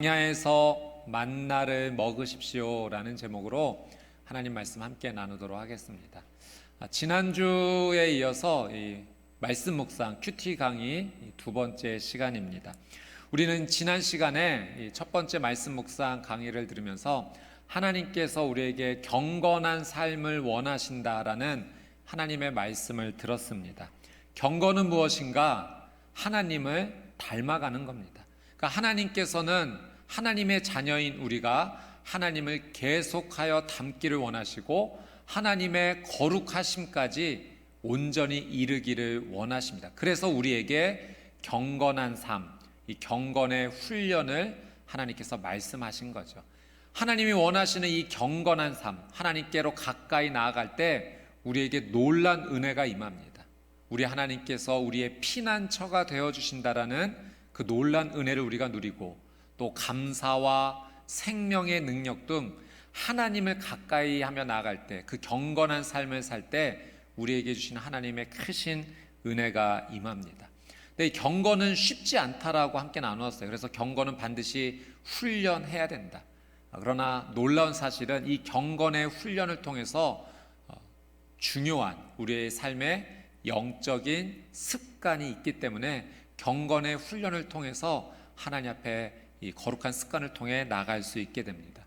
광야에서 만나를 먹으십시오라는 제목으로 하나님 말씀 함께 나누도록 하겠습니다. 지난주에 이어서 이 말씀 묵상 큐티 강의 두 번째 시간입니다. 우리는 지난 시간에 첫 번째 말씀 묵상 강의를 들으면서 하나님께서 우리에게 경건한 삶을 원하신다라는 하나님의 말씀을 들었습니다. 경건은 무엇인가? 하나님을 닮아가는 겁니다. 그러니까 하나님께서는 하나님의 자녀인 우리가 하나님을 계속하여 닮기를 원하시고 하나님의 거룩하심까지 온전히 이르기를 원하십니다. 그래서 우리에게 경건한 삶, 이 경건의 훈련을 하나님께서 말씀하신 거죠. 하나님이 원하시는 이 경건한 삶, 하나님께로 가까이 나아갈 때 우리에게 놀란 은혜가 임합니다. 우리 하나님께서 우리의 피난처가 되어주신다라는 그 놀란 은혜를 우리가 누리고 또 감사와 생명의 능력 등 하나님을 가까이 하며 나아갈 때, 그 경건한 삶을 살 때 우리에게 주신 하나님의 크신 은혜가 임합니다. 근데 이 경건은 쉽지 않다라고 함께 나누었어요. 그래서 경건은 반드시 훈련해야 된다. 그러나 놀라운 사실은 이 경건의 훈련을 통해서 중요한 우리의 삶에 영적인 습관이 있기 때문에 경건의 훈련을 통해서 하나님 앞에 이 거룩한 습관을 통해 나갈 수 있게 됩니다.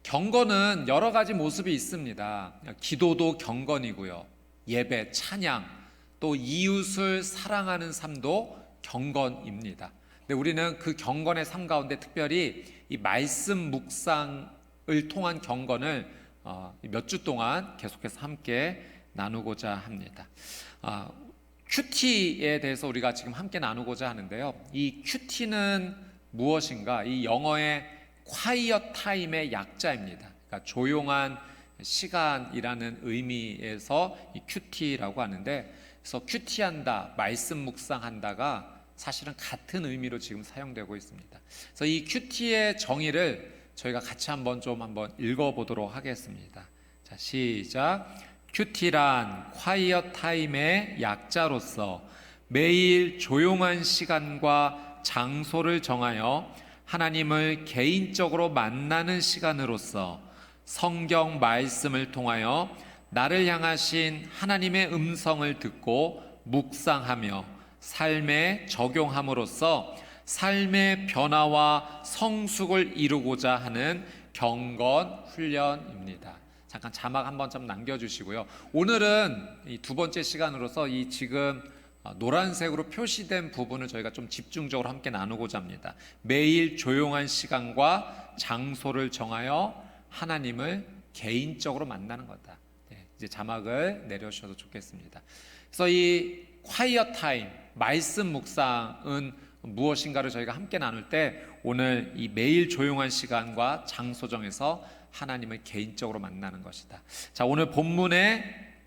경건은 여러 가지 모습이 있습니다. 기도도 경건이고요. 예배, 찬양, 또 이웃을 사랑하는 삶도 경건입니다. 근데 우리는 그 경건의 삶 가운데 특별히 이 말씀 묵상을 통한 경건을 몇 주 동안 계속해서 함께 나누고자 합니다. 큐티에 대해서 우리가 지금 함께 나누고자 하는데요. 이 큐티는 무엇인가? 이 영어의 quiet time의 약자입니다. 그러니까 조용한 시간이라는 의미에서 이 큐티라고 하는데, 그래서 큐티한다, 말씀 묵상한다가 사실은 같은 의미로 지금 사용되고 있습니다. 그래서 이 큐티의 정의를 저희가 같이 한번 읽어보도록 하겠습니다. 자, 시작. 큐티란 quiet time의 약자로서 매일 조용한 시간과 장소를 정하여 하나님을 개인적으로 만나는 시간으로서 성경 말씀을 통하여 나를 향하신 하나님의 음성을 듣고 묵상하며 삶에 적용함으로써 삶의 변화와 성숙을 이루고자 하는 경건 훈련입니다. 잠깐 자막 한번 좀 남겨주시고요. 오늘은 이 두 번째 시간으로서 이 지금 노란색으로 표시된 부분을 저희가 좀 집중적으로 함께 나누고자 합니다. 매일 조용한 시간과 장소를 정하여 하나님을 개인적으로 만나는 거다. 이제 자막을 내려주셔도 좋겠습니다. 그래서 이 quiet time, 말씀 묵상은 무엇인가를 저희가 함께 나눌 때 오늘 이 매일 조용한 시간과 장소 정해서 하나님을 개인적으로 만나는 것이다. 자, 오늘 본문의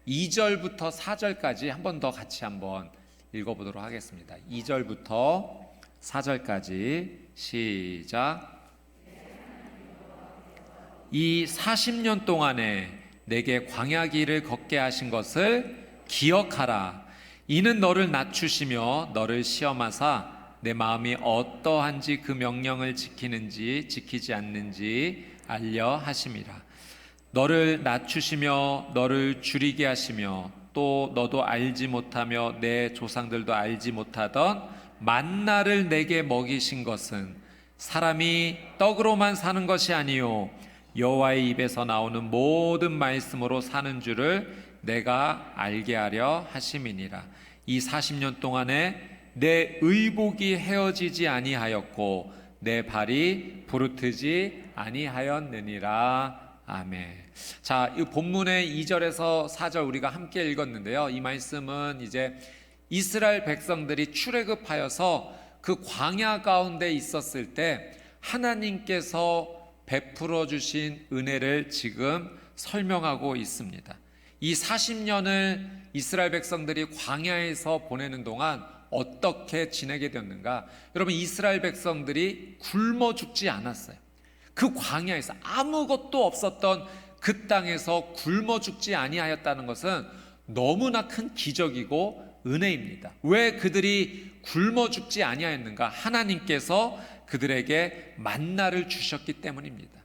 2절부터 4절까지 한 번 더 같이 한번 읽어보도록 하겠습니다. 2절부터 4절까지 시작. 이 40년 동안에 내게 광야 길을 걷게 하신 것을 기억하라. 이는 너를 낮추시며 너를 시험하사 내 마음이 어떠한지 그 명령을 지키는지 지키지 않는지 알려 하심이라. 너를 낮추시며 너를 줄이게 하시며 또 너도 알지 못하며 내 조상들도 알지 못하던 만나를 내게 먹이신 것은 사람이 떡으로만 사는 것이 아니요 여호와의 입에서 나오는 모든 말씀으로 사는 줄을 내가 알게 하려 하심이니라. 이 40년 동안에 내 의복이 헤어지지 아니하였고 내 발이 부르트지 아니하였느니라. 아멘. 자, 이 본문의 2절에서 4절 우리가 함께 읽었는데요. 이 말씀은 이제 이스라엘 백성들이 출애굽하여서 그 광야 가운데 있었을 때 하나님께서 베풀어 주신 은혜를 지금 설명하고 있습니다. 이 40년을 이스라엘 백성들이 광야에서 보내는 동안 어떻게 지내게 되었는가? 여러분, 이스라엘 백성들이 굶어 죽지 않았어요. 그 광야에서 아무것도 없었던 그 땅에서 굶어 죽지 아니하였다는 것은 너무나 큰 기적이고 은혜입니다. 왜 그들이 굶어 죽지 아니하였는가? 하나님께서 그들에게 만나를 주셨기 때문입니다.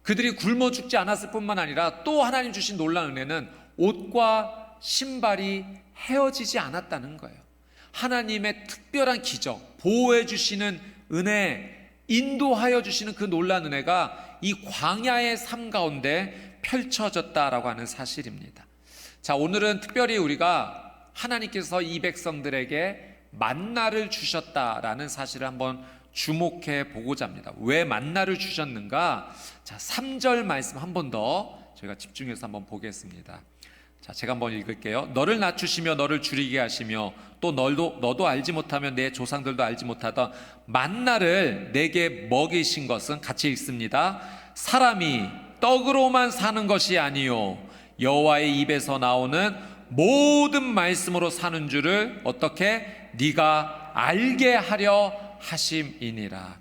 그들이 굶어 죽지 않았을 뿐만 아니라 또 하나님 주신 놀라운 은혜는 옷과 신발이 헤어지지 않았다는 거예요. 하나님의 특별한 기적, 보호해 주시는 은혜, 인도하여 주시는 그 놀라운 은혜가 이 광야의 삶 가운데 펼쳐졌다라고 하는 사실입니다. 자, 오늘은 특별히 우리가 하나님께서 이 백성들에게 만나를 주셨다라는 사실을 한번 주목해 보고자 합니다. 왜 만나를 주셨는가? 자, 3절 말씀 한 번 더 저희가 집중해서 한번 보겠습니다. 자, 제가 한번 읽을게요. 너를 낮추시며 너를 줄이게 하시며 또 너도 알지 못하며 내 조상들도 알지 못하던 만나를 내게 먹이신 것은, 같이 읽습니다. 사람이 떡으로만 사는 것이 아니요 여호와의 입에서 나오는 모든 말씀으로 사는 줄을 어떻게 네가 알게 하려 하심이니라.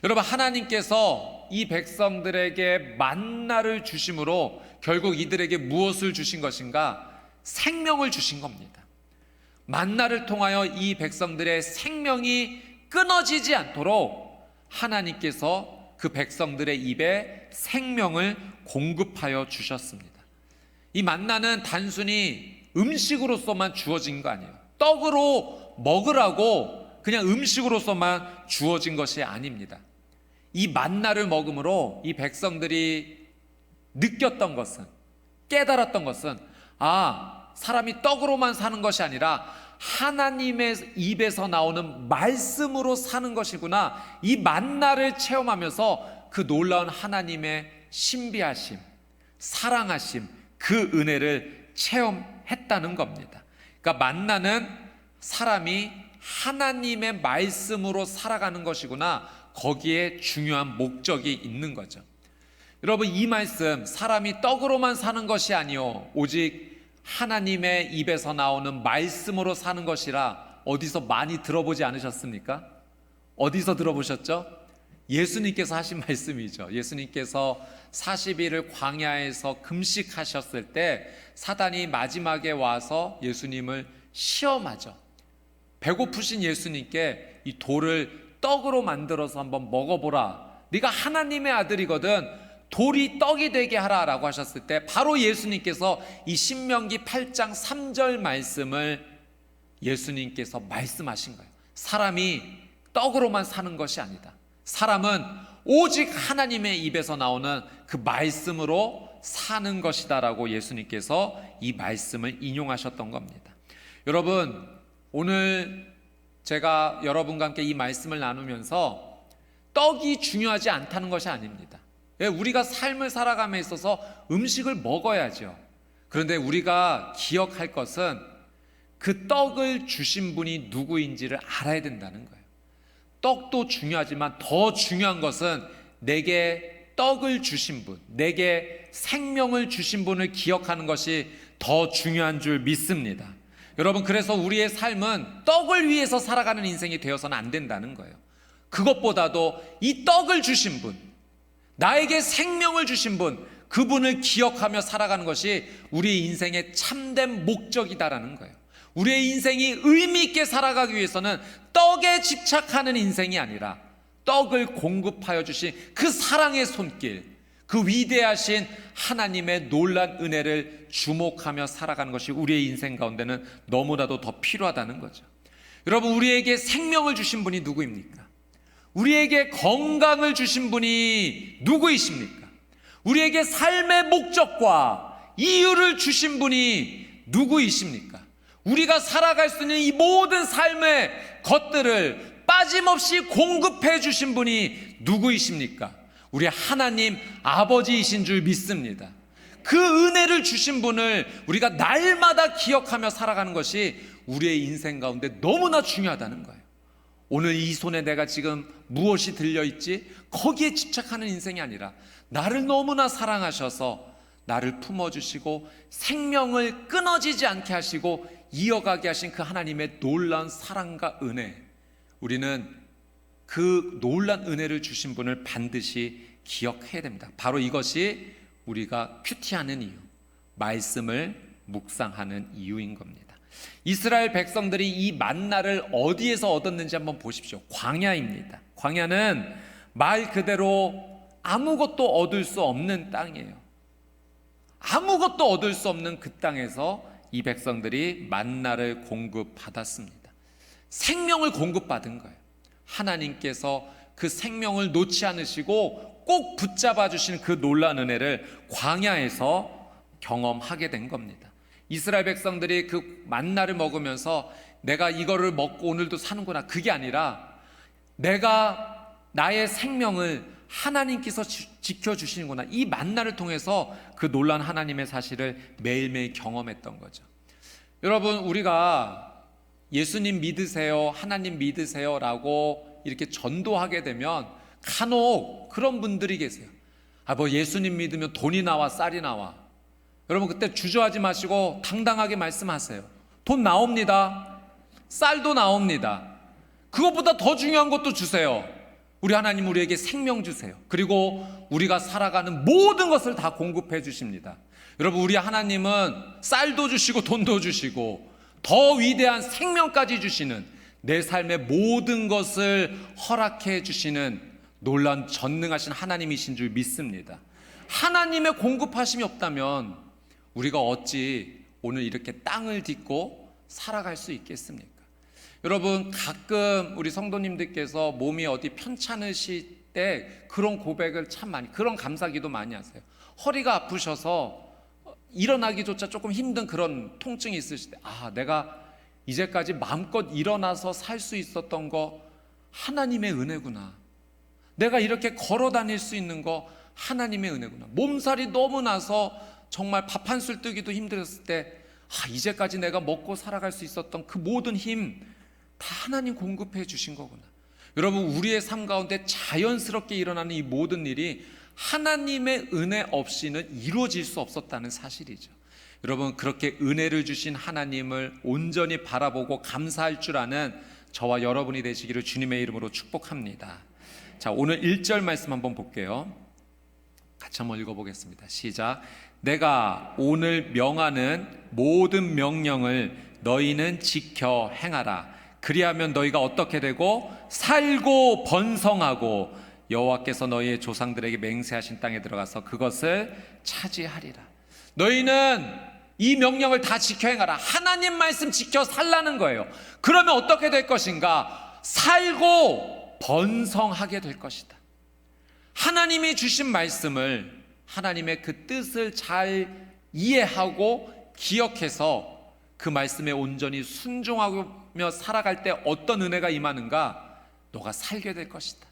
여러분, 하나님께서 이 백성들에게 만나를 주심으로 결국 이들에게 무엇을 주신 것인가? 생명을 주신 겁니다. 만나를 통하여 이 백성들의 생명이 끊어지지 않도록 하나님께서 그 백성들의 입에 생명을 공급하여 주셨습니다. 이 만나는 단순히 음식으로서만 주어진 거 아니에요. 떡으로 먹으라고 그냥 음식으로서만 주어진 것이 아닙니다. 이 만나를 먹음으로 이 백성들이 느꼈던 것은, 깨달았던 것은, 사람이 떡으로만 사는 것이 아니라 하나님의 입에서 나오는 말씀으로 사는 것이구나. 이 만나를 체험하면서 그 놀라운 하나님의 신비하심, 사랑하심, 그 은혜를 체험했다는 겁니다. 그러니까 만나는 사람이 하나님의 말씀으로 살아가는 것이구나, 거기에 중요한 목적이 있는 거죠. 여러분, 이 말씀, 사람이 떡으로만 사는 것이 아니요 오직 하나님의 입에서 나오는 말씀으로 사는 것이라 어디서 많이 들어보지 않으셨습니까? 어디서 들어보셨죠? 예수님께서 하신 말씀이죠. 예수님께서 40일을 광야에서 금식하셨을 때 사단이 마지막에 와서 예수님을 시험하죠. 배고프신 예수님께 이 돌을 떡으로 만들어서 한번 먹어보라. 네가 하나님의 아들이거든 돌이 떡이 되게 하라라고 하셨을 때 바로 예수님께서 이 신명기 8장 3절 말씀을 예수님께서 말씀하신 거예요. 사람이 떡으로만 사는 것이 아니다. 사람은 오직 하나님의 입에서 나오는 그 말씀으로 사는 것이다라고 예수님께서 이 말씀을 인용하셨던 겁니다. 여러분, 오늘 제가 여러분과 함께 이 말씀을 나누면서 떡이 중요하지 않다는 것이 아닙니다. 우리가 삶을 살아감에 있어서 음식을 먹어야죠. 그런데 우리가 기억할 것은 그 떡을 주신 분이 누구인지를 알아야 된다는 거예요. 떡도 중요하지만 더 중요한 것은 내게 떡을 주신 분, 내게 생명을 주신 분을 기억하는 것이 더 중요한 줄 믿습니다. 여러분, 그래서 우리의 삶은 떡을 위해서 살아가는 인생이 되어서는 안 된다는 거예요. 그것보다도 이 떡을 주신 분, 나에게 생명을 주신 분, 그분을 기억하며 살아가는 것이 우리의 인생의 참된 목적이다라는 거예요. 우리의 인생이 의미 있게 살아가기 위해서는 떡에 집착하는 인생이 아니라 떡을 공급하여 주신 그 사랑의 손길, 그 위대하신 하나님의 놀란 은혜를 주목하며 살아가는 것이 우리의 인생 가운데는 너무나도 더 필요하다는 거죠. 여러분, 우리에게 생명을 주신 분이 누구입니까? 우리에게 건강을 주신 분이 누구이십니까? 우리에게 삶의 목적과 이유를 주신 분이 누구이십니까? 우리가 살아갈 수 있는 이 모든 삶의 것들을 빠짐없이 공급해 주신 분이 누구이십니까? 우리 하나님 아버지이신 줄 믿습니다. 그 은혜를 주신 분을 우리가 날마다 기억하며 살아가는 것이 우리의 인생 가운데 너무나 중요하다는 거예요. 오늘 이 손에 내가 지금 무엇이 들려있지? 거기에 집착하는 인생이 아니라 나를 너무나 사랑하셔서 나를 품어주시고 생명을 끊어지지 않게 하시고 이어가게 하신 그 하나님의 놀라운 사랑과 은혜, 우리는 그 놀라운 은혜를 주신 분을 반드시 기억해야 됩니다. 바로 이것이 우리가 큐티하는 이유, 말씀을 묵상하는 이유인 겁니다. 이스라엘 백성들이 이 만나를 어디에서 얻었는지 한번 보십시오. 광야입니다. 광야는 말 그대로 아무것도 얻을 수 없는 땅이에요. 아무것도 얻을 수 없는 그 땅에서 이 백성들이 만나를 공급받았습니다. 생명을 공급받은 거예요. 하나님께서 그 생명을 놓지 않으시고 꼭 붙잡아 주시는 그 놀라운 은혜를 광야에서 경험하게 된 겁니다. 이스라엘 백성들이 그 만나를 먹으면서 내가 이거를 먹고 오늘도 사는구나, 그게 아니라 내가 나의 생명을 하나님께서 지켜주시는구나, 이 만나를 통해서 그 놀라운 하나님의 사실을 매일매일 경험했던 거죠. 여러분, 우리가 예수님 믿으세요, 하나님 믿으세요 라고 이렇게 전도하게 되면 간혹 그런 분들이 계세요. 뭐 예수님 믿으면 돈이 나와 쌀이 나와. 여러분, 그때 주저하지 마시고 당당하게 말씀하세요. 돈 나옵니다. 쌀도 나옵니다. 그것보다 더 중요한 것도 주세요. 우리 하나님 우리에게 생명 주세요. 그리고 우리가 살아가는 모든 것을 다 공급해 주십니다. 여러분, 우리 하나님은 쌀도 주시고 돈도 주시고 더 위대한 생명까지 주시는, 내 삶의 모든 것을 허락해 주시는 놀라운 전능하신 하나님이신 줄 믿습니다. 하나님의 공급하심이 없다면 우리가 어찌 오늘 이렇게 땅을 딛고 살아갈 수 있겠습니까? 여러분, 가끔 우리 성도님들께서 몸이 어디 편찮으실 때 그런 고백을 참 많이, 그런 감사기도 많이 하세요. 허리가 아프셔서 일어나기조차 조금 힘든 그런 통증이 있으실 때, 내가 이제까지 마음껏 일어나서 살 수 있었던 거 하나님의 은혜구나. 내가 이렇게 걸어 다닐 수 있는 거 하나님의 은혜구나. 몸살이 너무 나서 정말 밥 한술 뜨기도 힘들었을 때, 이제까지 내가 먹고 살아갈 수 있었던 그 모든 힘 다 하나님 공급해 주신 거구나. 여러분, 우리의 삶 가운데 자연스럽게 일어나는 이 모든 일이 하나님의 은혜 없이는 이루어질 수 없었다는 사실이죠. 여러분, 그렇게 은혜를 주신 하나님을 온전히 바라보고 감사할 줄 아는 저와 여러분이 되시기를 주님의 이름으로 축복합니다. 자, 오늘 1절 말씀 한번 볼게요. 같이 한번 읽어보겠습니다. 시작. 내가 오늘 명하는 모든 명령을 너희는 지켜 행하라. 그리하면 너희가 어떻게 되고 살고 번성하고 여호와께서 너희의 조상들에게 맹세하신 땅에 들어가서 그것을 차지하리라. 너희는 이 명령을 다 지켜 행하라. 하나님 말씀 지켜 살라는 거예요. 그러면 어떻게 될 것인가? 살고 번성하게 될 것이다. 하나님이 주신 말씀을, 하나님의 그 뜻을 잘 이해하고 기억해서 그 말씀에 온전히 순종하며 살아갈 때 어떤 은혜가 임하는가? 너가 살게 될 것이다.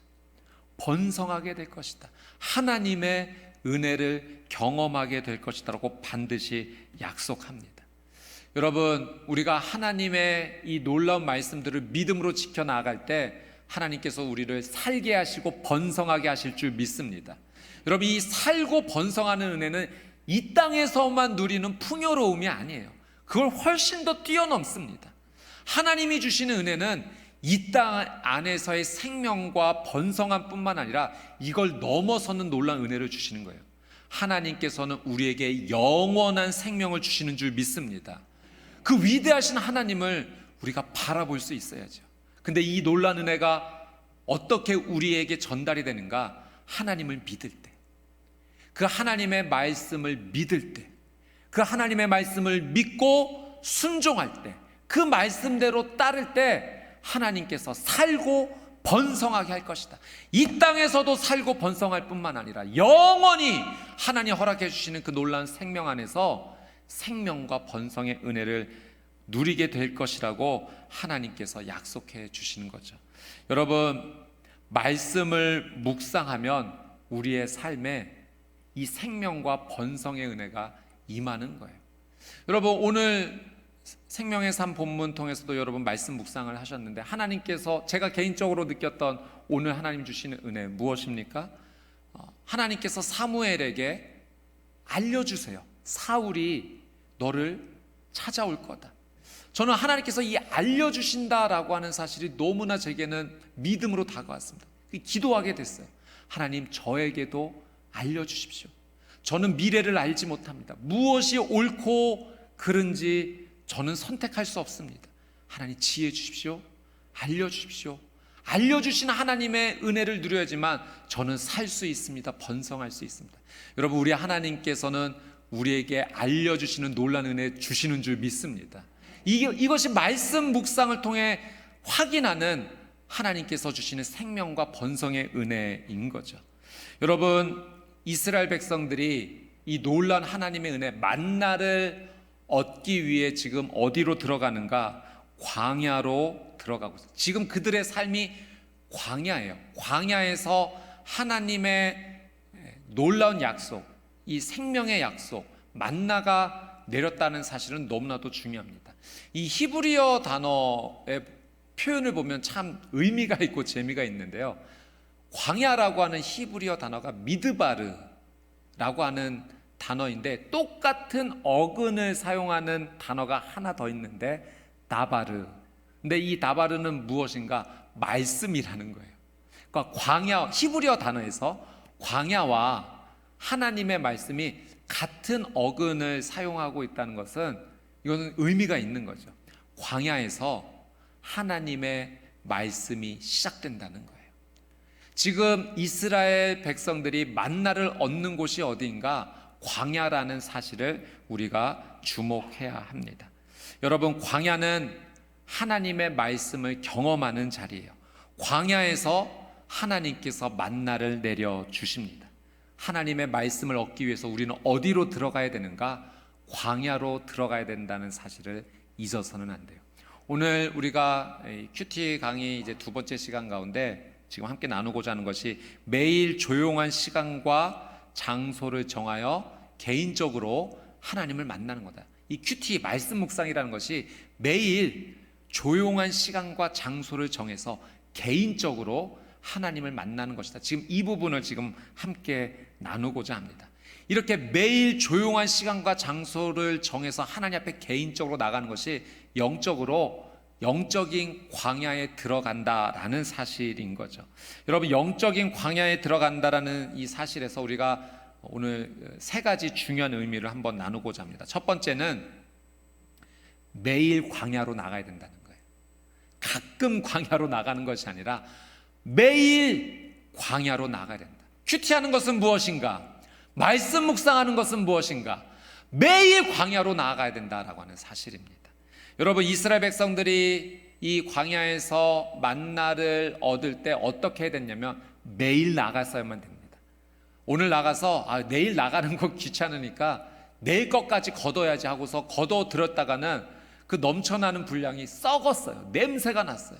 번성하게 될 것이다. 하나님의 은혜를 경험하게 될 것이다 라고 반드시 약속합니다. 여러분, 우리가 하나님의 이 놀라운 말씀들을 믿음으로 지켜나갈 때 하나님께서 우리를 살게 하시고 번성하게 하실 줄 믿습니다. 여러분, 이 살고 번성하는 은혜는 이 땅에서만 누리는 풍요로움이 아니에요. 그걸 훨씬 더 뛰어넘습니다. 하나님이 주시는 은혜는 이 땅 안에서의 생명과 번성함 뿐만 아니라 이걸 넘어서는 놀라운 은혜를 주시는 거예요. 하나님께서는 우리에게 영원한 생명을 주시는 줄 믿습니다. 그 위대하신 하나님을 우리가 바라볼 수 있어야죠. 근데 이 놀라운 은혜가 어떻게 우리에게 전달이 되는가? 하나님을 믿을 때, 그 하나님의 말씀을 믿을 때, 그 하나님의 말씀을 믿고 순종할 때, 그 말씀대로 따를 때 하나님께서 살고 번성하게 할 것이다. 이 땅에서도 살고 번성할 뿐만 아니라 영원히 하나님 허락해 주시는 그 놀라운 생명 안에서 생명과 번성의 은혜를 누리게 될 것이라고 하나님께서 약속해 주시는 거죠. 여러분, 말씀을 묵상하면 우리의 삶에 이 생명과 번성의 은혜가 임하는 거예요. 여러분, 오늘 생명의 삶 본문 통해서도 여러분 말씀 묵상을 하셨는데, 하나님께서, 제가 개인적으로 느꼈던 오늘 하나님 주시는 은혜 무엇입니까? 하나님께서 사무엘에게 알려주세요. 사울이 너를 찾아올 거다. 저는 하나님께서 이 알려주신다라고 하는 사실이 너무나 제게는 믿음으로 다가왔습니다. 기도하게 됐어요. 하나님, 저에게도 알려주십시오. 저는 미래를 알지 못합니다. 무엇이 옳고 그른지 저는 선택할 수 없습니다. 하나님 지혜 주십시오. 알려주십시오. 알려주신 하나님의 은혜를 누려야지만 저는 살 수 있습니다. 번성할 수 있습니다. 여러분, 우리 하나님께서는 우리에게 알려주시는 놀라운 은혜 주시는 줄 믿습니다. 이것이 말씀 묵상을 통해 확인하는 하나님께서 주시는 생명과 번성의 은혜인 거죠. 여러분, 이스라엘 백성들이 이 놀라운 하나님의 은혜 만나를 얻기 위해 지금 어디로 들어가는가? 광야로 들어가고 있어요. 지금 그들의 삶이 광야예요. 광야에서 하나님의 놀라운 약속, 이 생명의 약속, 만나가 내렸다는 사실은 너무나도 중요합니다. 이 히브리어 단어의 표현을 보면 참 의미가 있고 재미가 있는데요. 광야라고 하는 히브리어 단어가 미드바르라고 하는 단어인데, 똑같은 어근을 사용하는 단어가 하나 더 있는데 다바르. 근데 이 다바르는 무엇인가? 말씀이라는 거예요. 그러니까 광야, 히브리어 단어에서 광야와 하나님의 말씀이 같은 어근을 사용하고 있다는 것은, 이거는 의미가 있는 거죠. 광야에서 하나님의 말씀이 시작된다는 거예요. 지금 이스라엘 백성들이 만나를 얻는 곳이 어디인가? 광야라는 사실을 우리가 주목해야 합니다. 여러분, 광야는 하나님의 말씀을 경험하는 자리예요. 광야에서 하나님께서 만나를 내려주십니다. 하나님의 말씀을 얻기 위해서 우리는 어디로 들어가야 되는가? 광야로 들어가야 된다는 사실을 잊어서는 안 돼요. 오늘 우리가 큐티 강의 이제 두 번째 시간 가운데 지금 함께 나누고자 하는 것이, 매일 조용한 시간과 장소를 정하여 개인적으로 하나님을 만나는 거다. 이 큐티 말씀 묵상이라는 것이 매일 조용한 시간과 장소를 정해서 개인적으로 하나님을 만나는 것이다. 지금 이 부분을 지금 함께 나누고자 합니다. 이렇게 매일 조용한 시간과 장소를 정해서 하나님 앞에 개인적으로 나가는 것이 영적인 광야에 들어간다라는 사실인 거죠. 여러분, 영적인 광야에 들어간다라는 이 사실에서 우리가 오늘 세 가지 중요한 의미를 한번 나누고자 합니다. 첫 번째는 매일 광야로 나가야 된다는 거예요. 가끔 광야로 나가는 것이 아니라 매일 광야로 나가야 된다. 큐티하는 것은 무엇인가? 말씀 묵상하는 것은 무엇인가? 매일 광야로 나아가야 된다라고 하는 사실입니다. 여러분, 이스라엘 백성들이 이 광야에서 만나를 얻을 때 어떻게 해야 됐냐면 매일 나갔어야만 됩니다. 오늘 나가서 내일 나가는 거 귀찮으니까 내일 것까지 걷어야지 하고서 걷어 들었다가는 그 넘쳐나는 분량이 썩었어요. 냄새가 났어요.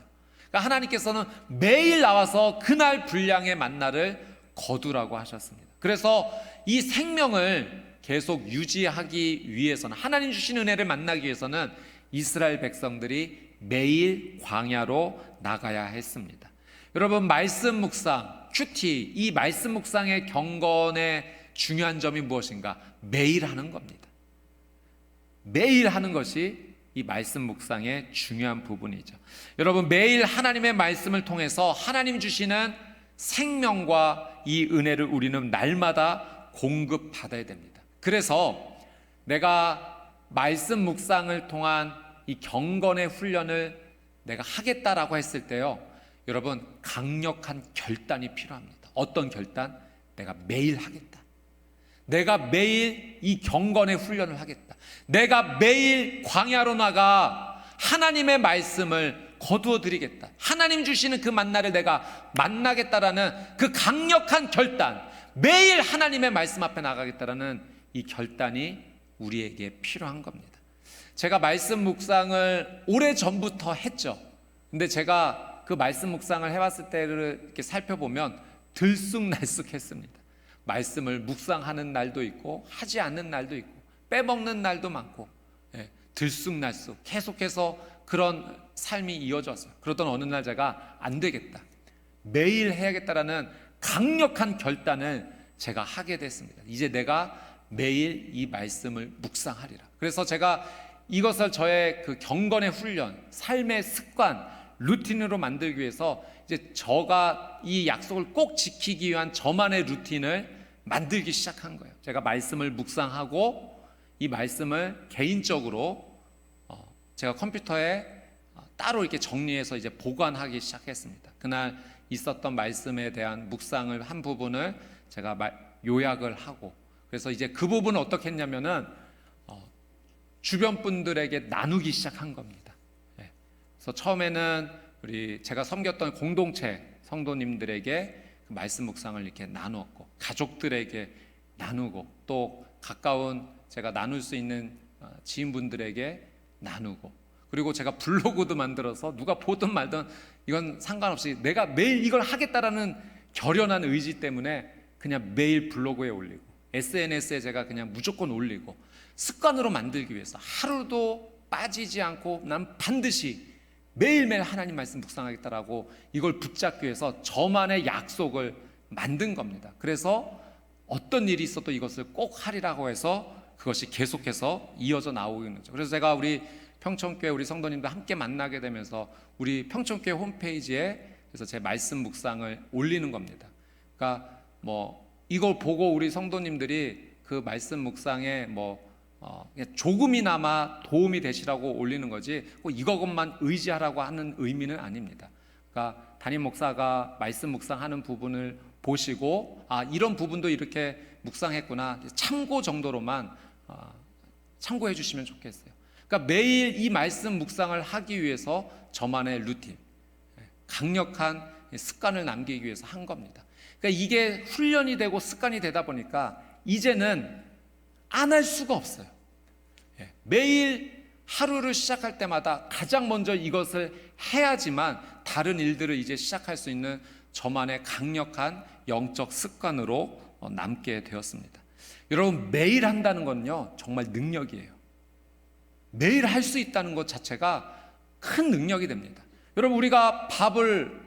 그러니까 하나님께서는 매일 나와서 그날 분량의 만나를 거두라고 하셨습니다. 그래서 이 생명을 계속 유지하기 위해서는, 하나님 주신 은혜를 만나기 위해서는 이스라엘 백성들이 매일 광야로 나가야 했습니다. 여러분, 말씀 묵상, 큐티, 이 말씀 묵상의 경건의 중요한 점이 무엇인가? 매일 하는 겁니다. 매일 하는 것이 이 말씀 묵상의 중요한 부분이죠. 여러분, 매일 하나님의 말씀을 통해서 하나님 주시는 생명과 이 은혜를 우리는 날마다 공급받아야 됩니다. 그래서 내가 말씀 묵상을 통한 이 경건의 훈련을 내가 하겠다라고 했을 때요, 여러분, 강력한 결단이 필요합니다. 어떤 결단? 내가 매일 하겠다. 내가 매일 이 경건의 훈련을 하겠다. 내가 매일 광야로 나가 하나님의 말씀을 거두어 드리겠다. 하나님 주시는 그 만나를 내가 만나겠다라는 그 강력한 결단, 매일 하나님의 말씀 앞에 나가겠다라는 이 결단이 우리에게 필요한 겁니다. 제가 말씀 묵상을 오래전부터 했죠. 근데 제가 그 말씀 묵상을 해왔을 때를 이렇게 살펴보면 들쑥날쑥했습니다. 말씀을 묵상하는 날도 있고 하지 않는 날도 있고 빼먹는 날도 많고, 들쑥날쑥 계속해서 그런 삶이 이어졌어요. 그러던 어느 날 제가 안 되겠다, 매일 해야겠다라는 강력한 결단을 제가 하게 됐습니다. 이제 내가 매일 이 말씀을 묵상하리라. 그래서 제가 이것을 저의 그 경건의 훈련, 삶의 습관, 루틴으로 만들기 위해서 이제 저가 이 약속을 꼭 지키기 위한 저만의 루틴을 만들기 시작한 거예요. 제가 말씀을 묵상하고 이 말씀을 개인적으로 제가 컴퓨터에 따로 이렇게 정리해서 이제 보관하기 시작했습니다. 그날 있었던 말씀에 대한 묵상을 한 부분을 제가 요약을 하고, 그래서 이제 그 부분을 어떻게 했냐면은 주변 분들에게 나누기 시작한 겁니다. 그래서 처음에는 제가 섬겼던 공동체 성도님들에게 그 말씀 묵상을 이렇게 나누었고, 가족들에게 나누고, 또 가까운 제가 나눌 수 있는 지인분들에게 나누고, 그리고 제가 블로그도 만들어서 누가 보든 말든 이건 상관없이 내가 매일 이걸 하겠다라는 결연한 의지 때문에 그냥 매일 블로그에 올리고, SNS에 제가 그냥 무조건 올리고, 습관으로 만들기 위해서 하루도 빠지지 않고 난 반드시 매일매일 하나님 말씀 묵상하겠다라고 이걸 붙잡기 위해서 저만의 약속을 만든 겁니다. 그래서 어떤 일이 있어도 이것을 꼭 하리라고 해서 그것이 계속해서 이어져 나오고 있는 거죠. 그래서 제가 우리 평촌교회 우리 성도님들 함께 만나게 되면서 우리 평촌교회 홈페이지에 그래서 제 말씀 묵상을 올리는 겁니다. 그러니까 이걸 보고 우리 성도님들이 그 말씀 묵상에 그냥 조금이나마 도움이 되시라고 올리는 거지 꼭 이것만 의지하라고 하는 의미는 아닙니다. 그러니까 담임 목사가 말씀 묵상하는 부분을 보시고 이런 부분도 이렇게 묵상했구나, 참고 정도로만 참고해 주시면 좋겠어요. 그러니까 매일 이 말씀 묵상을 하기 위해서 저만의 루틴, 강력한 습관을 남기기 위해서 한 겁니다. 그러니까 이게 훈련이 되고 습관이 되다 보니까 이제는 안 할 수가 없어요. 매일 하루를 시작할 때마다 가장 먼저 이것을 해야지만 다른 일들을 이제 시작할 수 있는 저만의 강력한 영적 습관으로 남게 되었습니다. 여러분, 매일 한다는 건요 정말 능력이에요. 매일 할 수 있다는 것 자체가 큰 능력이 됩니다. 여러분, 우리가 밥을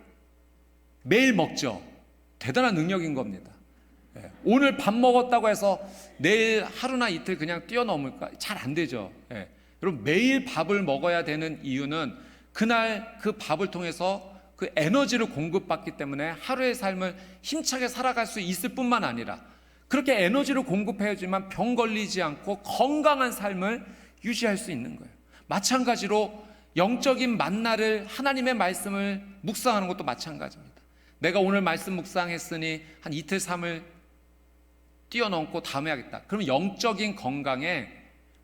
매일 먹죠. 대단한 능력인 겁니다. 오늘 밥 먹었다고 해서 내일 하루나 이틀 그냥 뛰어넘을까? 잘 안 되죠. 여러분, 매일 밥을 먹어야 되는 이유는 그날 그 밥을 통해서 그 에너지를 공급받기 때문에 하루의 삶을 힘차게 살아갈 수 있을 뿐만 아니라 그렇게 에너지를 공급해야지만 병 걸리지 않고 건강한 삶을 유지할 수 있는 거예요. 마찬가지로 영적인 만나를, 하나님의 말씀을 묵상하는 것도 마찬가지입니다. 내가 오늘 말씀 묵상했으니 한 이틀 3일 뛰어넘고 다음에 하겠다. 그러면 영적인 건강에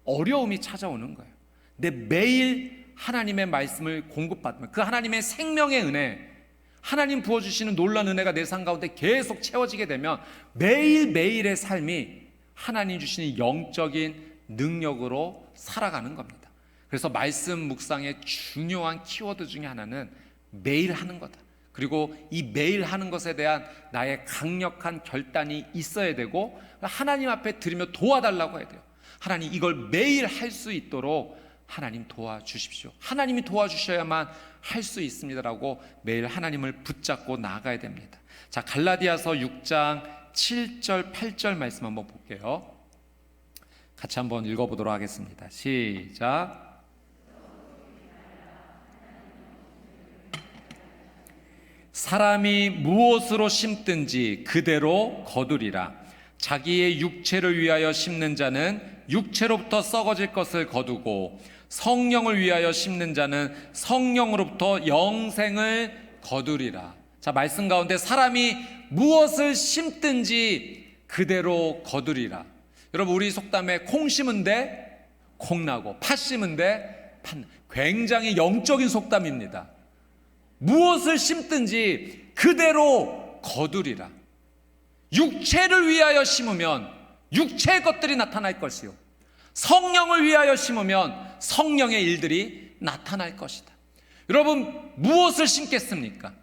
어려움이 찾아오는 거예요. 근데 매일 하나님의 말씀을 공급받으면 그 하나님의 생명의 은혜, 하나님 부어주시는 놀라운 은혜가 내 삶 가운데 계속 채워지게 되면 매일매일의 삶이 하나님 주시는 영적인 능력으로 살아가는 겁니다. 그래서 말씀 묵상의 중요한 키워드 중에 하나는 매일 하는 거다. 그리고 이 매일 하는 것에 대한 나의 강력한 결단이 있어야 되고 하나님 앞에 드리며 도와달라고 해야 돼요. 하나님, 이걸 매일 할 수 있도록 하나님 도와주십시오. 하나님이 도와주셔야만 할 수 있습니다라고 매일 하나님을 붙잡고 나아가야 됩니다. 자, 갈라디아서 6장 7절 8절 말씀 한번 볼게요. 같이 한번 읽어보도록 하겠습니다. 시작. 사람이 무엇으로 심든지 그대로 거두리라. 자기의 육체를 위하여 심는 자는 육체로부터 썩어질 것을 거두고 성령을 위하여 심는 자는 성령으로부터 영생을 거두리라. 자, 말씀 가운데 사람이 무엇을 심든지 그대로 거두리라. 여러분, 우리 속담에 콩 심은데 콩 나고 팥 심은데 팥, 굉장히 영적인 속담입니다. 무엇을 심든지 그대로 거두리라. 육체를 위하여 심으면 육체의 것들이 나타날 것이요, 성령을 위하여 심으면 성령의 일들이 나타날 것이다. 여러분, 무엇을 심겠습니까?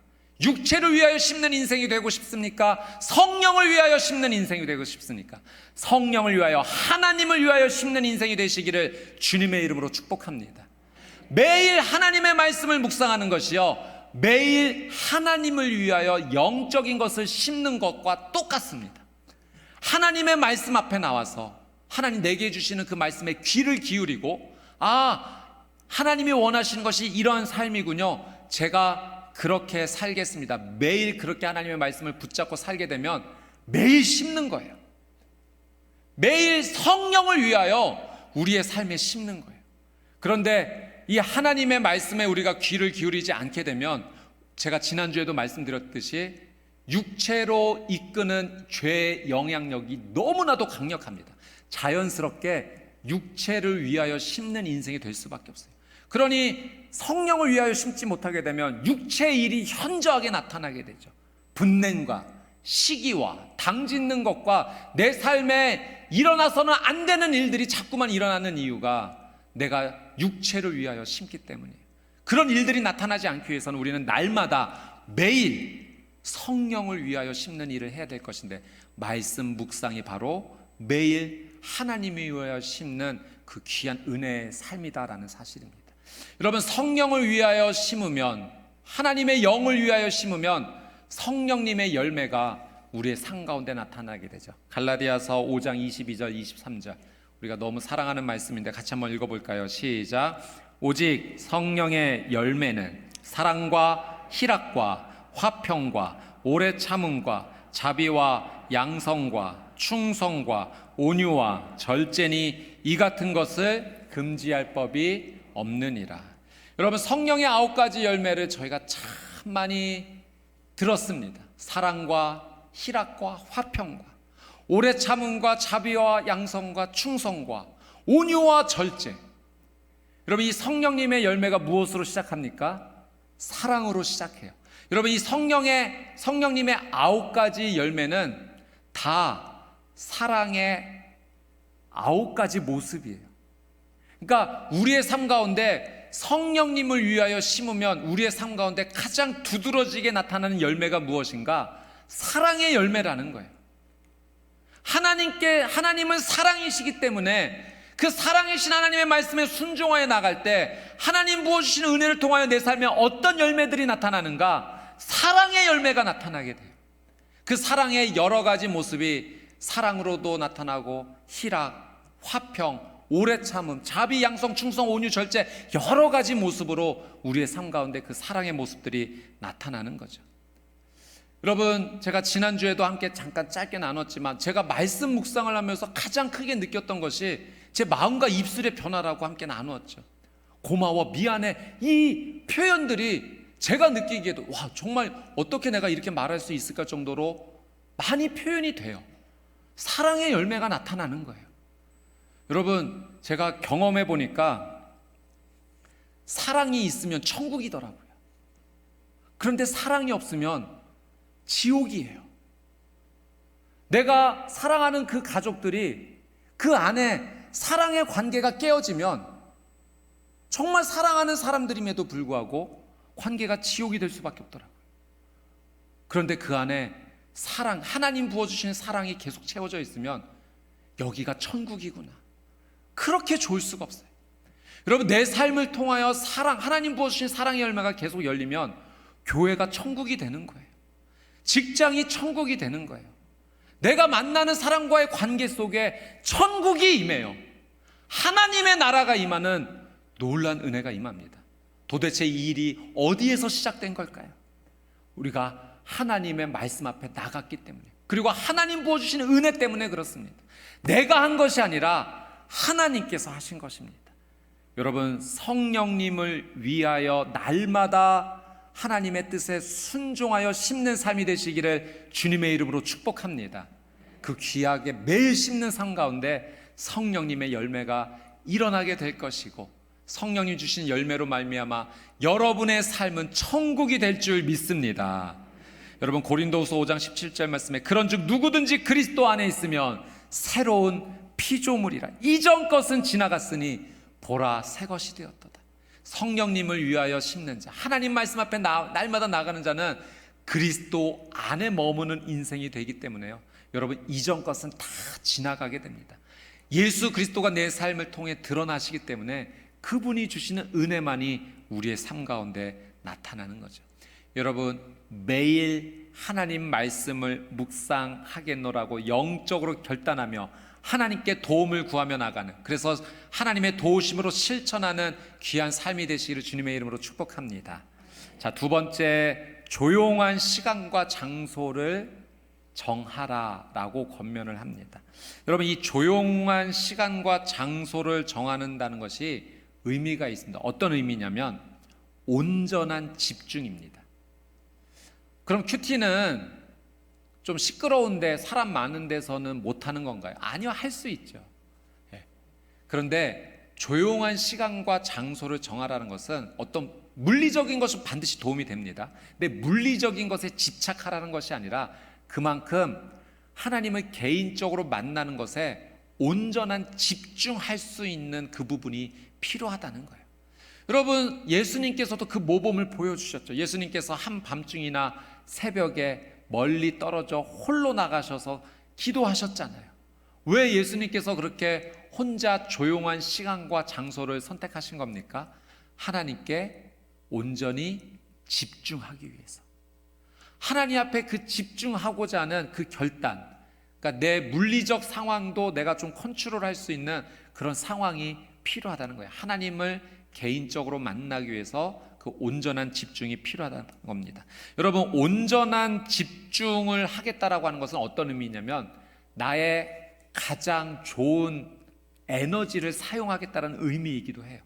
육체를 위하여 심는 인생이 되고 싶습니까? 성령을 위하여 심는 인생이 되고 싶습니까? 성령을 위하여, 하나님을 위하여 심는 인생이 되시기를 주님의 이름으로 축복합니다. 매일 하나님의 말씀을 묵상하는 것이요, 매일 하나님을 위하여 영적인 것을 심는 것과 똑같습니다. 하나님의 말씀 앞에 나와서 하나님 내게 주시는 그 말씀에 귀를 기울이고, 하나님이 원하시는 것이 이러한 삶이군요, 제가 그렇게 살겠습니다. 매일 그렇게 하나님의 말씀을 붙잡고 살게 되면 매일 심는 거예요. 매일 성령을 위하여 우리의 삶에 심는 거예요. 그런데 이 하나님의 말씀에 우리가 귀를 기울이지 않게 되면, 제가 지난주에도 말씀드렸듯이 육체로 이끄는 죄의 영향력이 너무나도 강력합니다. 자연스럽게 육체를 위하여 심는 인생이 될 수밖에 없어요. 그러니 성령을 위하여 심지 못하게 되면 육체의 일이 현저하게 나타나게 되죠. 분냄과 시기와 당짓는 것과 내 삶에 일어나서는 안 되는 일들이 자꾸만 일어나는 이유가 내가 육체를 위하여 심기 때문이에요. 그런 일들이 나타나지 않기 위해서는 우리는 날마다 매일 성령을 위하여 심는 일을 해야 될 것인데, 말씀 묵상이 바로 매일 하나님을 위하여 심는 그 귀한 은혜의 삶이다라는 사실입니다. 여러분, 성령을 위하여 심으면, 하나님의 영을 위하여 심으면 성령님의 열매가 우리의 삶 가운데 나타나게 되죠. 갈라디아서 5장 22절 23절, 우리가 너무 사랑하는 말씀인데 같이 한번 읽어볼까요? 시작. 오직 성령의 열매는 사랑과 희락과 화평과 오래 참음과 자비와 양성과 충성과 온유와 절제니 이 같은 것을 금지할 법이 없느니라. 여러분, 성령의 9가지 열매를 저희가 참 많이 들었습니다. 사랑과 희락과 화평과 오래 참음과 자비와 양성과 충성과 온유와 절제. 여러분, 이 성령님의 열매가 무엇으로 시작합니까? 사랑으로 시작해요. 여러분, 이 성령님의 9가지 열매는 다 사랑의 9가지 모습이에요. 그러니까 우리의 삶 가운데 성령님을 위하여 심으면 우리의 삶 가운데 가장 두드러지게 나타나는 열매가 무엇인가? 사랑의 열매라는 거예요. 하나님은 사랑이시기 때문에 그 사랑이신 하나님의 말씀에 순종하여 나갈 때 하나님 부어주시는 은혜를 통하여 내 삶에 어떤 열매들이 나타나는가? 사랑의 열매가 나타나게 돼요. 그 사랑의 여러 가지 모습이 사랑으로도 나타나고 희락, 화평, 오래 참음, 자비, 양성, 충성, 온유, 절제, 여러 가지 모습으로 우리의 삶 가운데 그 사랑의 모습들이 나타나는 거죠. 여러분, 제가 지난주에도 함께 잠깐 짧게 나눴지만 제가 말씀 묵상을 하면서 가장 크게 느꼈던 것이 제 마음과 입술의 변화라고 함께 나누었죠. 고마워, 미안해, 이 표현들이 제가 느끼기에도 와, 정말 어떻게 내가 이렇게 말할 수 있을까 정도로 많이 표현이 돼요. 사랑의 열매가 나타나는 거예요. 여러분, 제가 경험해 보니까 사랑이 있으면 천국이더라고요. 그런데 사랑이 없으면 지옥이에요. 내가 사랑하는 그 가족들이 그 안에 사랑의 관계가 깨어지면 정말 사랑하는 사람들임에도 불구하고 관계가 지옥이 될 수밖에 없더라고요. 그런데 그 안에 사랑, 하나님 부어주시는 사랑이 계속 채워져 있으면 여기가 천국이구나, 그렇게 좋을 수가 없어요. 여러분, 내 삶을 통하여 사랑, 하나님 부어주신 사랑의 열매가 계속 열리면 교회가 천국이 되는 거예요. 직장이 천국이 되는 거예요. 내가 만나는 사람과의 관계 속에 천국이 임해요. 하나님의 나라가 임하는 놀라운 은혜가 임합니다. 도대체 이 일이 어디에서 시작된 걸까요? 우리가 하나님의 말씀 앞에 나갔기 때문에, 그리고 하나님 부어주시는 은혜 때문에 그렇습니다. 내가 한 것이 아니라 하나님께서 하신 것입니다. 여러분, 성령님을 위하여 날마다 하나님의 뜻에 순종하여 심는 삶이 되시기를 주님의 이름으로 축복합니다. 그 귀하게 매일 심는 삶 가운데 성령님의 열매가 일어나게 될 것이고, 성령이 주신 열매로 말미암아 여러분의 삶은 천국이 될 줄 믿습니다. 여러분, 고린도후서 5장 17절 말씀에 그런즉 누구든지 그리스도 안에 있으면 새로운 피조물이라, 이전 것은 지나갔으니 보라 새 것이 되었도다. 성령님을 위하여 심는 자, 하나님 말씀 앞에 날마다 나가는 자는 그리스도 안에 머무는 인생이 되기 때문에요, 여러분, 이전 것은 다 지나가게 됩니다. 예수 그리스도가 내 삶을 통해 드러나시기 때문에 그분이 주시는 은혜만이 우리의 삶 가운데 나타나는 거죠. 여러분, 매일 하나님 말씀을 묵상하겠노라고 영적으로 결단하며 하나님께 도움을 구하며 나가는, 그래서 하나님의 도우심으로 실천하는 귀한 삶이 되시기를 주님의 이름으로 축복합니다. 자, 두 번째, 조용한 시간과 장소를 정하라라고 권면을 합니다. 여러분, 이 조용한 시간과 장소를 정하는다는 것이 의미가 있습니다. 어떤 의미냐면 온전한 집중입니다. 그럼 큐티는 좀 시끄러운데 사람 많은 데서는 못하는 건가요? 아니요, 할 수 있죠. 그런데 조용한 시간과 장소를 정하라는 것은 어떤 물리적인 것은 반드시 도움이 됩니다. 근데 물리적인 것에 집착하라는 것이 아니라 그만큼 하나님을 개인적으로 만나는 것에 온전한 집중할 수 있는 그 부분이 필요하다는 거예요. 여러분, 예수님께서도 그 모범을 보여주셨죠. 예수님께서 한밤중이나 새벽에 멀리 떨어져 홀로 나가셔서 기도하셨잖아요. 왜 예수님께서 그렇게 혼자 조용한 시간과 장소를 선택하신 겁니까? 하나님께 온전히 집중하기 위해서. 하나님 앞에 그 집중하고자 하는 그 결단, 그러니까 내 물리적 상황도 내가 좀 컨트롤할 수 있는 그런 상황이 필요하다는 거예요. 하나님을 개인적으로 만나기 위해서 그 온전한 집중이 필요하다는 겁니다. 여러분, 온전한 집중을 하겠다라고 하는 것은 어떤 의미냐면 나의 가장 좋은 에너지를 사용하겠다는 의미이기도 해요.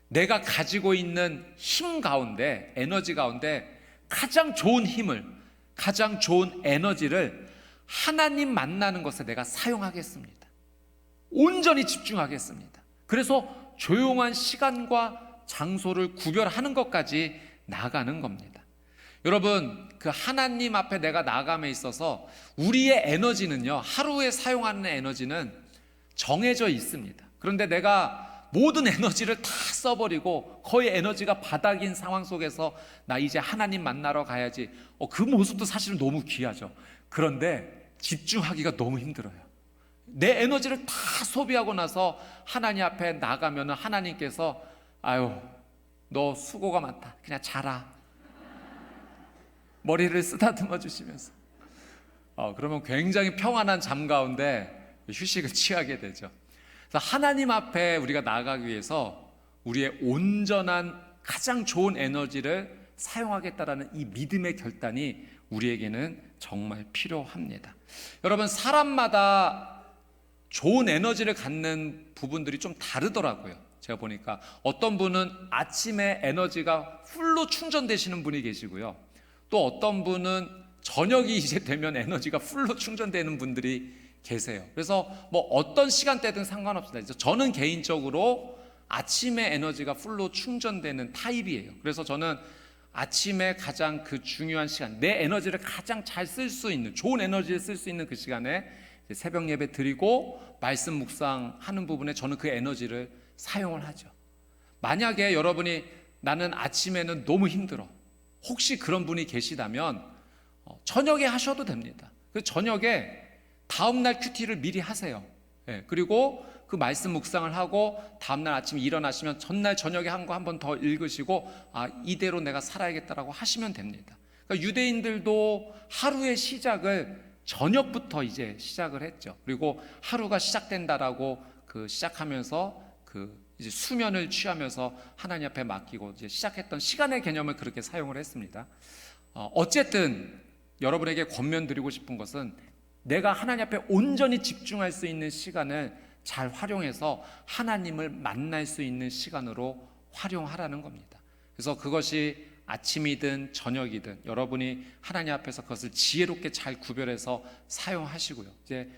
내가 가지고 있는 힘 가운데, 에너지 가운데 가장 좋은 힘을, 가장 좋은 에너지를 하나님 만나는 것에 내가 사용하겠습니다. 온전히 집중하겠습니다. 그래서 조용한 시간과 장소를 구별하는 것까지 나가는 겁니다. 여러분, 그 하나님 앞에 내가 나감에 있어서 우리의 에너지는요, 하루에 사용하는 에너지는 정해져 있습니다. 그런데 내가 모든 에너지를 다 써버리고 거의 에너지가 바닥인 상황 속에서 나 이제 하나님 만나러 가야지, 그 모습도 사실은 너무 귀하죠. 그런데 집중하기가 너무 힘들어요. 내 에너지를 다 소비하고 나서 하나님 앞에 나가면 하나님께서 아유, 너 수고가 많다, 그냥 자라, 머리를 쓰다듬어 주시면서 그러면 굉장히 평안한 잠 가운데 휴식을 취하게 되죠. 그래서 하나님 앞에 우리가 나가기 위해서 우리의 온전한 가장 좋은 에너지를 사용하겠다라는 이 믿음의 결단이 우리에게는 정말 필요합니다. 여러분, 사람마다 좋은 에너지를 갖는 부분들이 좀 다르더라고요. 제가 보니까 어떤 분은 아침에 에너지가 풀로 충전되시는 분이 계시고요, 또 어떤 분은 저녁이 이제 되면 에너지가 풀로 충전되는 분들이 계세요. 그래서 뭐 어떤 시간대든 상관없습니다. 저는 개인적으로 아침에 에너지가 풀로 충전되는 타입이에요. 그래서 저는 아침에 가장 그 중요한 시간, 내 에너지를 가장 잘 쓸 수 있는, 좋은 에너지를 쓸 수 있는 그 시간에 새벽 예배 드리고 말씀 묵상하는 부분에 저는 그 에너지를 사용을 하죠. 만약에 여러분이 나는 아침에는 너무 힘들어, 혹시 그런 분이 계시다면 저녁에 하셔도 됩니다. 그래서 저녁에 다음날 큐티를 미리 하세요. 그리고 그 말씀 묵상을 하고 다음날 아침에 일어나시면 전날 저녁에 한 거 한 번 더 읽으시고 이대로 내가 살아야겠다라고 하시면 됩니다. 그러니까 유대인들도 하루의 시작을 저녁부터 이제 시작을 했죠. 그리고 하루가 시작된다라고 시작하면서 이제 수면을 취하면서 하나님 앞에 맡기고 이제 시작했던 시간의 개념을 그렇게 사용을 했습니다. 어쨌든 여러분에게 권면드리고 싶은 것은 내가 하나님 앞에 온전히 집중할 수 있는 시간을 잘 활용해서 하나님을 만날 수 있는 시간으로 활용하라는 겁니다. 그래서 그것이 아침이든 저녁이든 여러분이 하나님 앞에서 그것을 지혜롭게 잘 구별해서 사용하시고요. 이제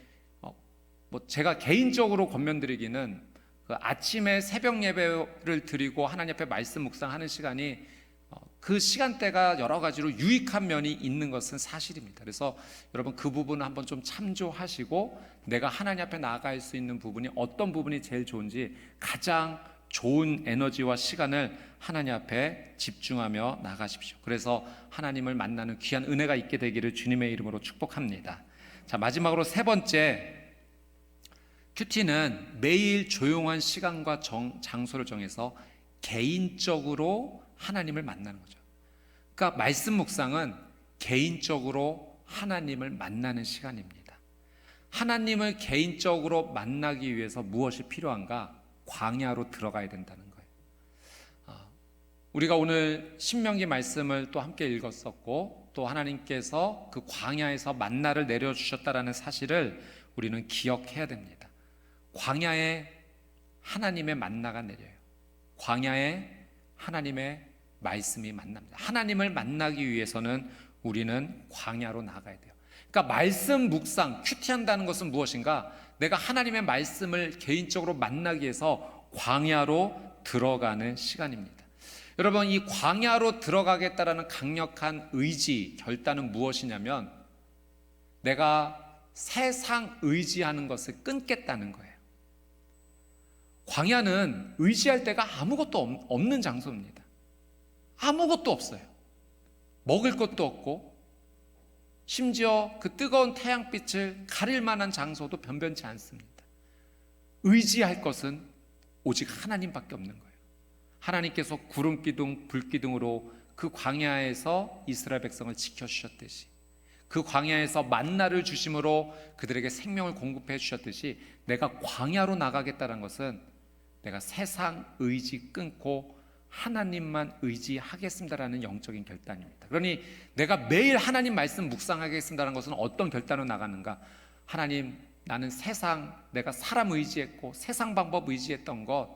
제가 개인적으로 권면드리기는 아침에 새벽 예배를 드리고 하나님 앞에 말씀 묵상하는 시간이 그 시간대가 여러 가지로 유익한 면이 있는 것은 사실입니다. 그래서 여러분 그 부분을 한번 좀 참조하시고 내가 하나님 앞에 나아갈 수 있는 부분이 어떤 부분이 제일 좋은지 가장 좋은 에너지와 시간을 하나님 앞에 집중하며 나가십시오. 그래서 하나님을 만나는 귀한 은혜가 있게 되기를 주님의 이름으로 축복합니다. 자, 마지막으로 세 번째, 큐티는 매일 조용한 시간과 장소를 정해서 개인적으로 하나님을 만나는 거죠. 그러니까 말씀 묵상은 개인적으로 하나님을 만나는 시간입니다. 하나님을 개인적으로 만나기 위해서 무엇이 필요한가? 광야로 들어가야 된다는 거예요. 우리가 오늘 신명기 말씀을 또 함께 읽었었고 또 하나님께서 그 광야에서 만나를 내려주셨다라는 사실을 우리는 기억해야 됩니다. 광야에 하나님의 만나가 내려요. 광야에 하나님의 말씀이 만납니다. 하나님을 만나기 위해서는 우리는 광야로 나가야 돼요. 그러니까 말씀 묵상, 큐티한다는 것은 무엇인가? 내가 하나님의 말씀을 개인적으로 만나기 위해서 광야로 들어가는 시간입니다. 여러분, 이 광야로 들어가겠다라는 강력한 의지, 결단은 무엇이냐면 내가 세상 의지하는 것을 끊겠다는 거예요. 광야는 의지할 데가 아무것도 없는 장소입니다. 아무것도 없어요. 먹을 것도 없고 심지어 그 뜨거운 태양빛을 가릴 만한 장소도 변변치 않습니다. 의지할 것은 오직 하나님밖에 없는 거예요. 하나님께서 구름 기둥, 불 기둥으로 그 광야에서 이스라엘 백성을 지켜주셨듯이, 그 광야에서 만나를 주심으로 그들에게 생명을 공급해 주셨듯이, 내가 광야로 나가겠다는 것은 내가 세상 의지 끊고 하나님만 의지하겠습니다라는 영적인 결단입니다. 그러니 내가 매일 하나님 말씀 묵상하겠습니다라는 것은 어떤 결단으로 나가는가? 하나님, 나는 세상, 내가 사람 의지했고 세상 방법 의지했던 것,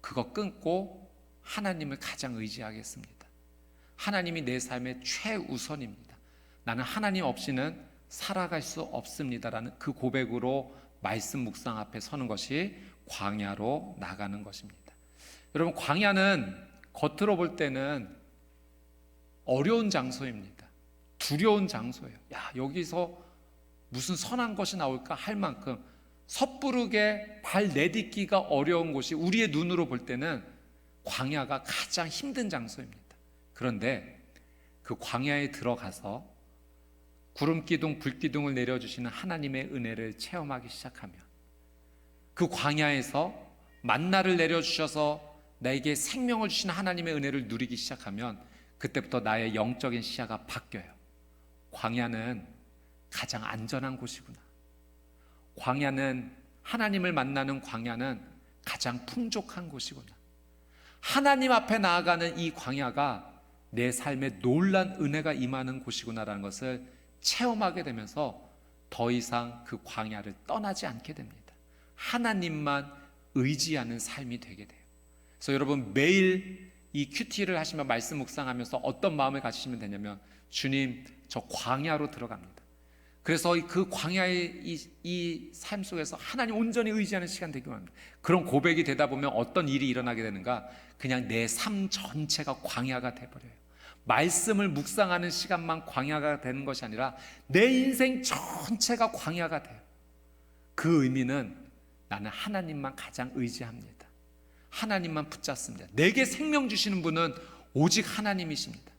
그거 끊고 하나님을 가장 의지하겠습니다. 하나님이 내 삶의 최우선입니다. 나는 하나님 없이는 살아갈 수 없습니다라는 그 고백으로 말씀 묵상 앞에 서는 것이 광야로 나가는 것입니다. 여러분, 광야는 겉으로 볼 때는 어려운 장소입니다. 두려운 장소예요. 야, 여기서 무슨 선한 것이 나올까 할 만큼 섣부르게 발 내딛기가 어려운 곳이 우리의 눈으로 볼 때는 광야가 가장 힘든 장소입니다. 그런데 그 광야에 들어가서 구름기둥, 불기둥을 내려주시는 하나님의 은혜를 체험하기 시작하면, 그 광야에서 만나를 내려주셔서 나에게 생명을 주시는 하나님의 은혜를 누리기 시작하면 그때부터 나의 영적인 시야가 바뀌어요. 광야는 가장 안전한 곳이구나. 광야는, 하나님을 만나는 광야는 가장 풍족한 곳이구나. 하나님 앞에 나아가는 이 광야가 내 삶에 놀란 은혜가 임하는 곳이구나라는 것을 체험하게 되면서 더 이상 그 광야를 떠나지 않게 됩니다. 하나님만 의지하는 삶이 되게 돼요. 그래서 여러분, 매일 이 큐티를 하시면, 말씀 묵상하면서 어떤 마음을 가지시면 되냐면, 주님, 저 광야로 들어갑니다. 그래서 그 광야의 이 삶 속에서 하나님 온전히 의지하는 시간 되기를 합니다. 그런 고백이 되다 보면 어떤 일이 일어나게 되는가? 그냥 내 삶 전체가 광야가 돼버려요. 말씀을 묵상하는 시간만 광야가 되는 것이 아니라 내 인생 전체가 광야가 돼요. 그 의미는 나는 하나님만 가장 의지합니다. 하나님만 붙잡습니다. 내게 생명 주시는 분은 오직 하나님이십니다.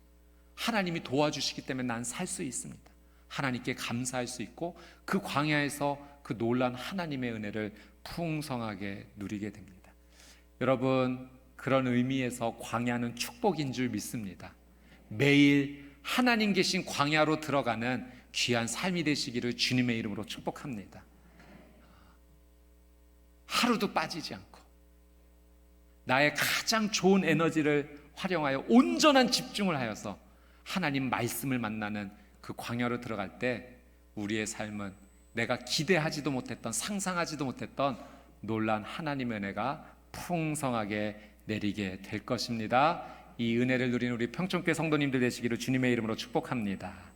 하나님이 도와주시기 때문에 난 살 수 있습니다. 하나님께 감사할 수 있고 그 광야에서 그 놀라운 하나님의 은혜를 풍성하게 누리게 됩니다. 여러분, 그런 의미에서 광야는 축복인 줄 믿습니다. 매일 하나님 계신 광야로 들어가는 귀한 삶이 되시기를 주님의 이름으로 축복합니다. 하루도 빠지지 않고 나의 가장 좋은 에너지를 활용하여 온전한 집중을 하여서 하나님 말씀을 만나는 그 광야로 들어갈 때 우리의 삶은 내가 기대하지도 못했던, 상상하지도 못했던 놀란 하나님의 은혜가 풍성하게 내리게 될 것입니다. 이 은혜를 누리는 우리 평촌교회 성도님들 되시기를 주님의 이름으로 축복합니다.